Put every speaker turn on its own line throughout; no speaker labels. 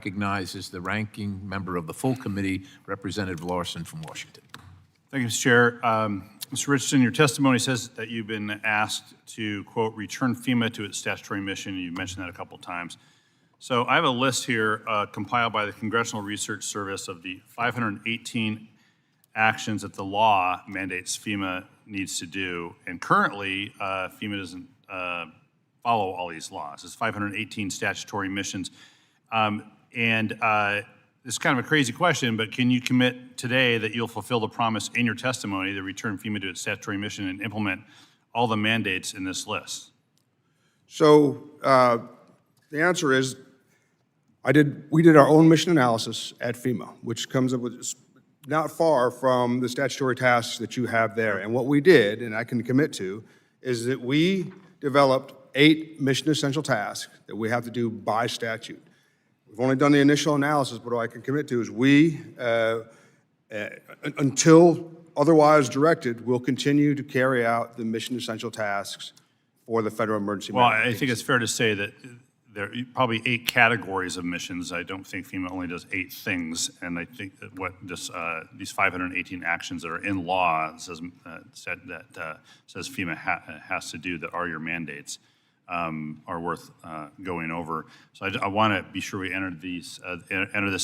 Recognizes the ranking member of the full committee, Representative Larsen from Washington.
Thank you, Mr. Chair. Mr. Richardson, your testimony says that you've been asked to, quote, return FEMA to its statutory mission. You mentioned that a couple times. So I have a list here compiled by the Congressional Research Service of the 518 actions that the law mandates FEMA needs to do. And currently, FEMA doesn't follow all these laws. It's 518 statutory missions. This is kind of a crazy question, but can you commit today that you'll fulfill the promise in your testimony to return FEMA to its statutory mission and implement all the mandates in this list?
So the answer is, we did our own mission analysis at FEMA, which comes up with not far from the statutory tasks that you have there. And what we did, and I can commit to, is that we developed 8 mission essential tasks that we have to do by statute. We've only done the initial analysis, but what I can commit to is we, until otherwise directed, will continue to carry out the mission essential tasks for the federal emergency management agency.
I think it's fair to say that there are probably 8 categories of missions. I don't think FEMA only does 8 things, and I think that what these 518 actions that are in law says FEMA has to do that are your mandates. Are worth going over. So I want to be sure we enter this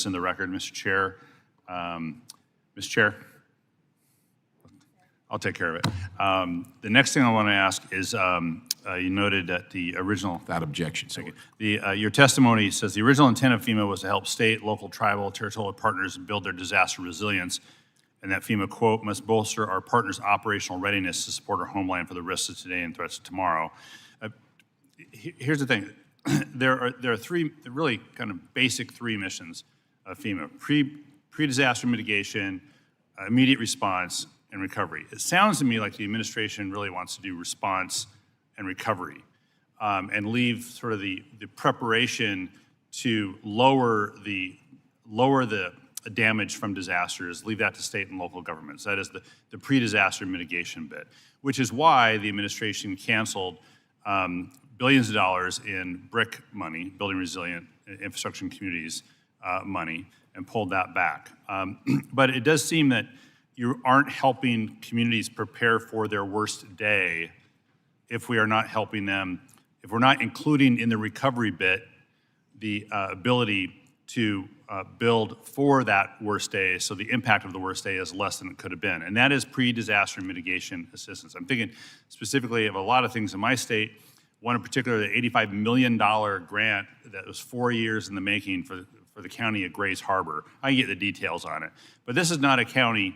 in the record, Mr. Chair. Mr. Chair, I'll take care of it. The next thing I want to ask is you noted that the original.
Without objection.
Thank you. Your testimony says the original intent of FEMA was to help state, local, tribal, territorial partners build their disaster resilience, and that FEMA, quote, must bolster our partners' operational readiness to support our homeland for the risks of today and threats of tomorrow. Here's the thing. There are 3 really kind of basic 3 missions of FEMA: pre-disaster mitigation, immediate response, and recovery. It sounds to me like the administration really wants to do response and recovery, and leave sort of the preparation to lower the damage from disasters, leave that to state and local governments. That is the pre-disaster mitigation bit, which is why the administration canceled billions of dollars in BRIC money, Building Resilient Infrastructure and Communities money, and pulled that back. But it does seem that you aren't helping communities prepare for their worst day if we are not helping them, if we're not including in the recovery bit the ability to build for that worst day, so the impact of the worst day is less than it could have been. And that is pre-disaster mitigation assistance. I'm thinking specifically of a lot of things in my state. One in particular, the $85 million grant that was 4 years in the making for the county of Grays Harbor. I can get the details on it. But this is not a county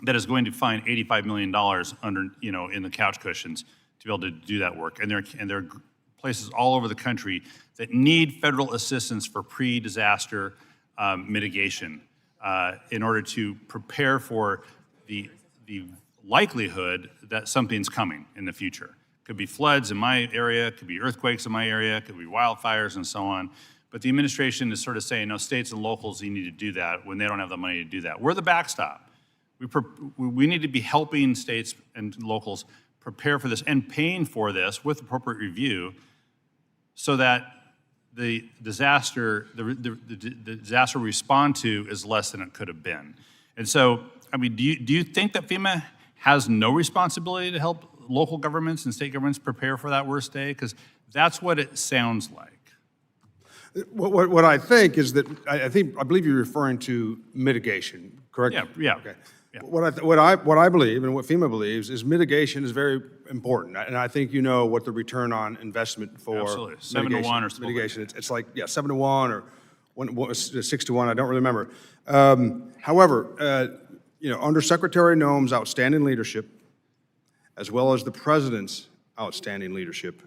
that is going to find $85 million under, in the couch cushions to be able to do that work. And there are places all over the country that need federal assistance for pre-disaster mitigation in order to prepare for the likelihood that something's coming in the future. Could be floods in my area, could be earthquakes in my area, could be wildfires and so on. But the administration is sort of saying, no, states and locals, you need to do that when they don't have the money to do that. We're the backstop. We need to be helping states and locals prepare for this and paying for this with appropriate review so that the disaster we respond to is less than it could have been. And so, I mean, do you think that FEMA has no responsibility to help local governments and state governments prepare for that worst day? Because that's what it sounds like.
What I think is that I believe you're referring to mitigation, correct?
Yeah.
Okay.
Yeah.
What I believe and what FEMA believes is mitigation is very important, and I think you know what the return on investment for
Absolutely. 7 to 1 or something.
Mitigation. It's like 7 to 1 or 6 to 1. I don't really remember. However, under Secretary Noem's outstanding leadership, as well as the President's outstanding leadership,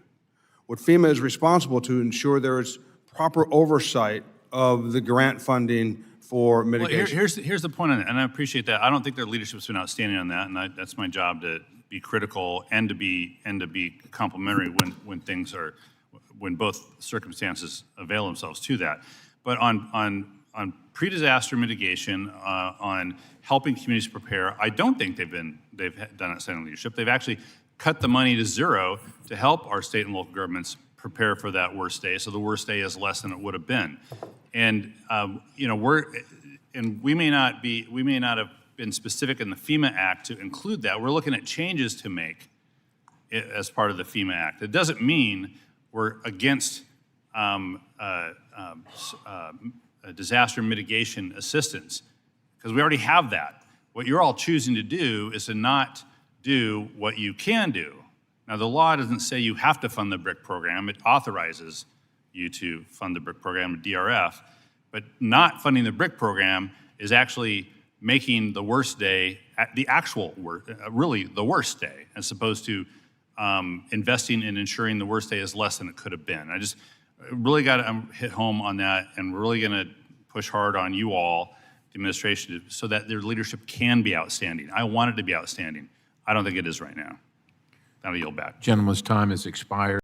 what FEMA is responsible to ensure there is proper oversight of the grant funding for mitigation.
Well, here's the point on it, and I appreciate that. I don't think their leadership's been outstanding on that, and that's my job to be critical and to be complimentary when both circumstances avail themselves to that. But on pre-disaster mitigation, on helping communities prepare, I don't think they've done outstanding leadership. They've actually cut the money to zero to help our state and local governments prepare for that worst day. So the worst day is less than it would have been. And, you know, we may not have been specific in the FEMA Act to include that. We're looking at changes to make as part of the FEMA Act. It doesn't mean we're against disaster mitigation assistance, because we already have that. What you're all choosing to do is to not do what you can do. Now, the law doesn't say you have to fund the BRIC program. It authorizes you to fund the BRIC program, DRF, but not funding the BRIC program is actually making the worst day the actual really the worst day, as opposed to investing in ensuring the worst day is less than it could have been. I just really got to hit home on that, and we're really going to push hard on you all, the administration, so that their leadership can be outstanding. I want it to be outstanding. I don't think it is right now. I'll yield back.
Gentleman's time has expired.